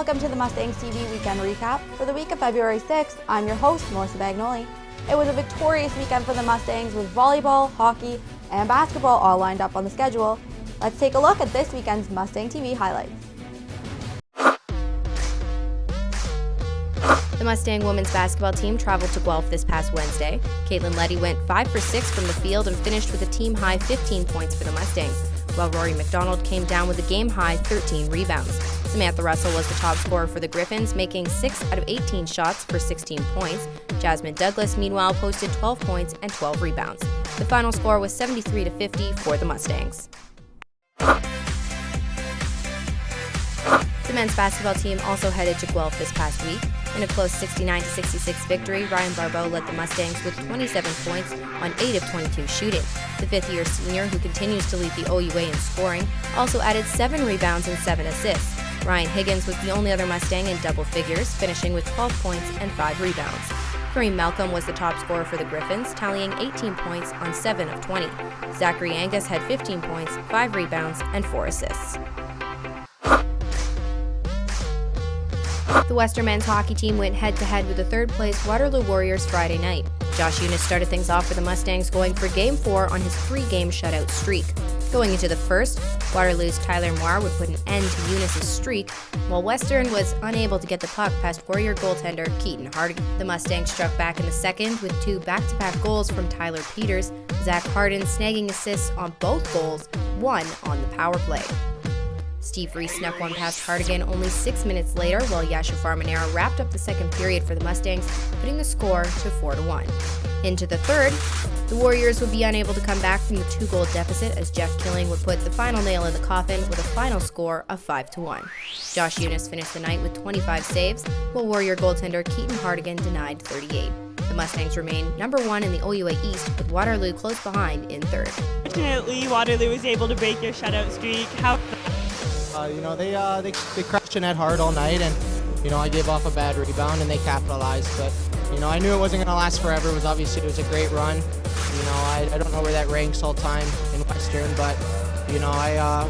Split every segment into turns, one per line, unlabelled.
welcome to the MustangsTV Weekend Recap. For the week of February 6th, I'm your host, Melissa Bagnoli. It was a victorious weekend for the Mustangs with volleyball, hockey, and basketball all lined up on the schedule. Let's take a look at this weekend's MustangsTV highlights.
The Mustang women's basketball team traveled to Guelph this past Wednesday. Caitlin Leddy went 5 for 6 from the field and finished with a team-high 15 points for the Mustangs, while Rory McDonald came down with a game-high 13 rebounds. Samantha Russell was the top scorer for the Griffins, making 6 out of 18 shots for 16 points. Jasmine Douglas, meanwhile, posted 12 points and 12 rebounds. The final score was 73-50 for the Mustangs. The men's basketball team also headed to Guelph this past week. In a close 69-66 victory, Ryan Barbeau led the Mustangs with 27 points on 8 of 22 shooting. The fifth-year senior, who continues to lead the OUA in scoring, also added 7 rebounds and 7 assists. Ryan Higgins was the only other Mustang in double figures, finishing with 12 points and 5 rebounds. Kareem Malcolm was the top scorer for the Griffins, tallying 18 points on 7 of 20. Zachary Angus had 15 points, 5 rebounds, and 4 assists. The Western men's hockey team went head-to-head with the third-place Waterloo Warriors Friday night. Josh Eunice started things off for the Mustangs, going for Game 4 on his 3-game shutout streak. Going into the first, Waterloo's Tyler Moir would put an end to Eunice's streak, while Western was unable to get the puck past Warrior goaltender Keaton Hardigan. The Mustangs struck back in the second with 2 back-to-back goals from Tyler Peters, Zach Harden snagging assists on both goals, 1 on the power play. Steve Reese snuck one past Hardigan only 6 minutes later, while Yashafar Manera wrapped up the second period for the Mustangs, putting the score to 4-1. Into the third, the Warriors would be unable to come back from the 2-goal deficit as Jeff Killing would put the final nail in the coffin with a final score of 5-1. Josh Eunice finished the night with 25 saves, while Warrior goaltender Keaton Hardigan denied 38. The Mustangs remain number 1 in the OUA East, with Waterloo close behind in third.
Fortunately, Waterloo was able to break their shutout streak.
They crushed Jeanette hard all night, and I gave off a bad rebound and they capitalized. But I knew it wasn't going to last forever. It was a great run. I don't know where that ranks all time in Western, but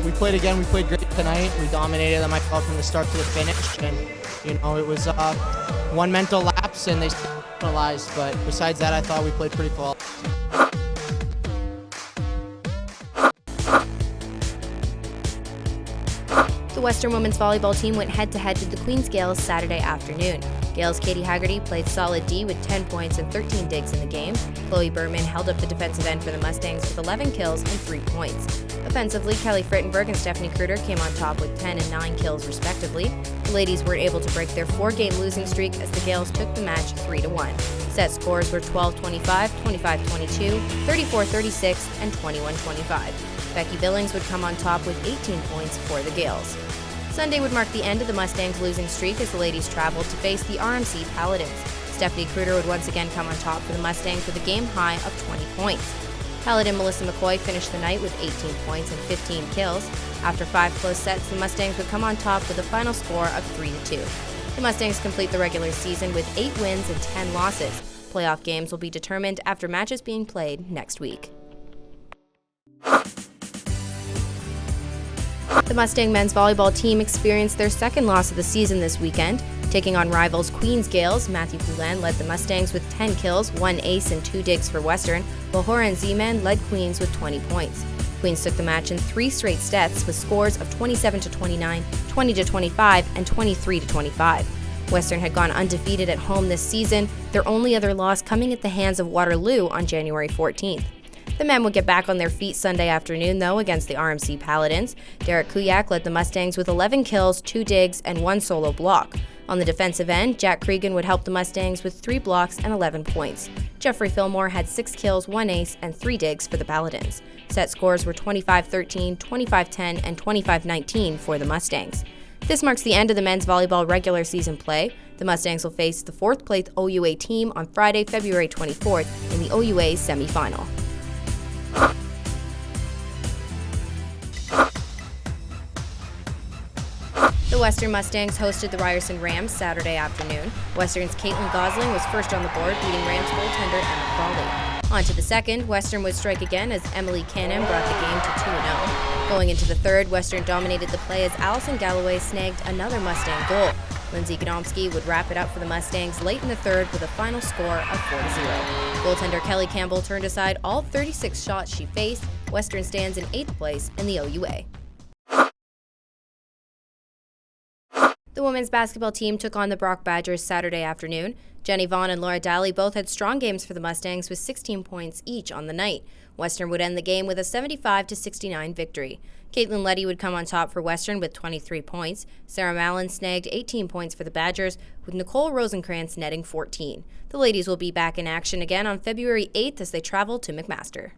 we played again. We played great tonight. We dominated them. I felt from the start to the finish, and it was one mental lapse and they capitalized. But besides that, I thought we played pretty well.
The Western women's volleyball team went head-to-head with the Queens Gales Saturday afternoon. Gales' Katie Haggerty played solid D with 10 points and 13 digs in the game. Chloe Berman held up the defensive end for the Mustangs with 11 kills and 3 points. Offensively, Kelly Frittenberg and Stephanie Kruder came on top with 10 and 9 kills respectively. The ladies weren't able to break their 4-game losing streak as the Gales took the match 3-1. Set scores were 12-25, 25-22, 34-36, and 21-25. Becky Billings would come on top with 18 points for the Gales. Sunday would mark the end of the Mustangs' losing streak as the ladies traveled to face the RMC Paladins. Stephanie Kruder would once again come on top for the Mustangs with a game high of 20 points. Paladin Melissa McCoy finished the night with 18 points and 15 kills. After 5 close sets, the Mustangs would come on top with a final score of 3-2. The Mustangs complete the regular season with 8 wins and 10 losses. Playoff games will be determined after matches being played next week. The Mustang men's volleyball team experienced their second loss of the season this weekend. Taking on rivals Queens Gales, Matthew Poulin led the Mustangs with 10 kills, 1 ace, and 2 digs for Western, while Horan Zeman led Queens with 20 points. Queens took the match in 3 straight sets with scores of 27-29, 20-25, and 23-25. Western had gone undefeated at home this season, their only other loss coming at the hands of Waterloo on January 14th. The men would get back on their feet Sunday afternoon, though, against the RMC Paladins. Derek Kuyak led the Mustangs with 11 kills, 2 digs, and 1 solo block. On the defensive end, Jack Cregan would help the Mustangs with 3 blocks and 11 points. Jeffrey Fillmore had 6 kills, 1 ace, and 3 digs for the Paladins. Set scores were 25-13, 25-10, and 25-19 for the Mustangs. This marks the end of the men's volleyball regular season play. The Mustangs will face the 4th-place OUA team on Friday, February 24th in the OUA semifinal. The Western Mustangs hosted the Ryerson Rams Saturday afternoon. Western's Caitlin Gosling was first on the board, beating Rams goaltender Emma Crawley. On to the second, Western would strike again as Emily Cannon brought the game to 2-0. Going into the third, Western dominated the play as Allison Galloway snagged another Mustang goal. Lindsay Godomsky would wrap it up for the Mustangs late in the third with a final score of 4-0. Goaltender Kelly Campbell turned aside all 36 shots she faced. Western stands in 8th place in the OUA. The women's basketball team took on the Brock Badgers Saturday afternoon. Jenny Vaughn and Laura Daly both had strong games for the Mustangs with 16 points each on the night. Western would end the game with a 75-69 victory. Caitlin Leddy would come on top for Western with 23 points. Sarah Mallon snagged 18 points for the Badgers, with Nicole Rosenkrantz netting 14. The ladies will be back in action again on February 8th as they travel to McMaster.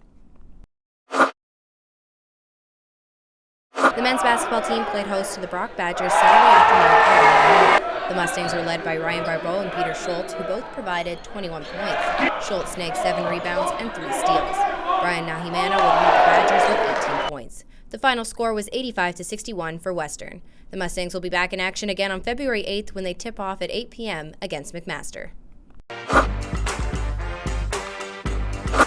The men's basketball team played host to the Brock Badgers Saturday afternoon. The Mustangs were led by Ryan Barbeau and Peter Schultz, who both provided 21 points. Schultz snagged 7 rebounds and 3 steals. Brian Nahimana would lead the Badgers with 18 points. The final score was 85-61 for Western. The Mustangs will be back in action again on February 8th when they tip off at 8 p.m. against McMaster.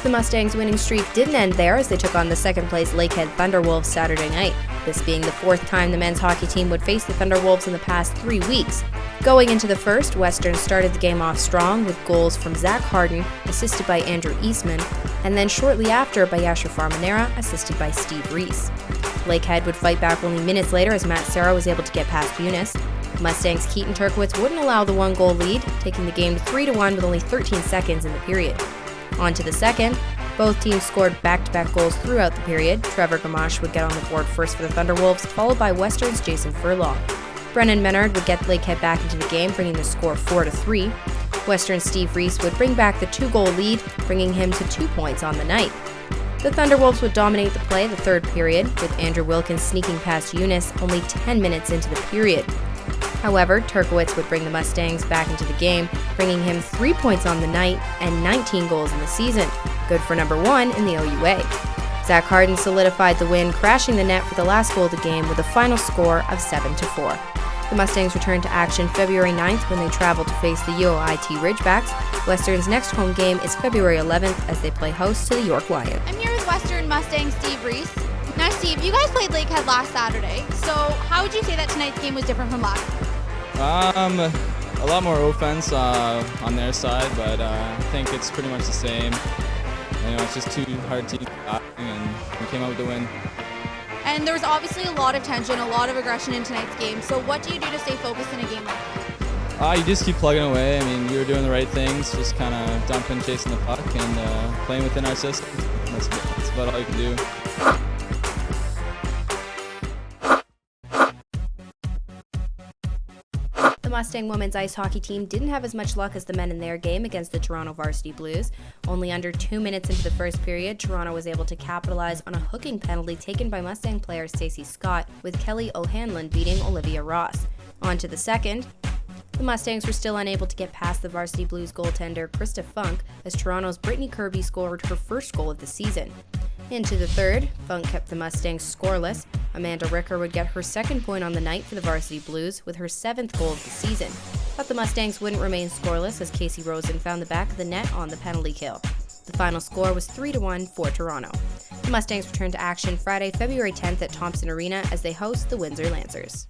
The Mustangs' winning streak didn't end there as they took on the second-place Lakehead Thunderwolves Saturday night, this being the 4th time the men's hockey team would face the Thunderwolves in the past 3 weeks. Going into the first, Western started the game off strong with goals from Zach Harden, assisted by Andrew Eastman, and then shortly after by Yasher Farmanera, assisted by Steve Reese. Lakehead would fight back only minutes later as Matt Serra was able to get past Eunice. Mustangs' Keaton Turkowitz wouldn't allow the 1-goal lead, taking the game 3-1 with only 13 seconds in the period. On to the second. Both teams scored back-to-back goals throughout the period. Trevor Gamache would get on the board first for the Thunderwolves, followed by Western's Jason Furlong. Brennan Menard would get Lakehead back into the game, bringing the score 4-3. Western's Steve Reese would bring back the 2-goal lead, bringing him to 2 points on the night. The Thunderwolves would dominate the play the third period, with Andrew Wilkins sneaking past Eunice only 10 minutes into the period. However, Turkowitz would bring the Mustangs back into the game, bringing him 3 points on the night and 19 goals in the season, good for number 1 in the OUA. Zach Harden solidified the win, crashing the net for the last goal of the game with a final score of 7-4. The Mustangs return to action February 9th when they travel to face the UOIT Ridgebacks. Western's next home game is February 11th as they play host to the York Lions.
I'm here with Western Mustang Steve Reese. Now, Steve, you guys played Lakehead last Saturday, so how would you say that tonight's game was different from last?
A lot more offense on their side, but I think it's pretty much the same. You know, it's just two hard teams and we came out with the win.
And there was obviously a lot of tension, a lot of aggression in tonight's game. So what do you do to stay focused in a game like that?
You just keep plugging away. I mean, we were doing the right things, just kind of dumping, chasing the puck, and playing within our system. That's about all you can do.
The Mustang women's ice hockey team didn't have as much luck as the men in their game against the Toronto Varsity Blues. Only under 2 minutes into the first period, Toronto was able to capitalize on a hooking penalty taken by Mustang player Stacey Scott, with Kelly O'Hanlon beating Olivia Ross. On to the second. The Mustangs were still unable to get past the Varsity Blues goaltender Krista Funk as Toronto's Brittany Kirby scored her first goal of the season. Into the third, Funk kept the Mustangs scoreless. Amanda Ricker would get her second point on the night for the Varsity Blues with her 7th goal of the season. But the Mustangs wouldn't remain scoreless as Casey Rosen found the back of the net on the penalty kill. The final score was 3-1 for Toronto. The Mustangs return to action Friday, February 10th at Thompson Arena as they host the Windsor Lancers.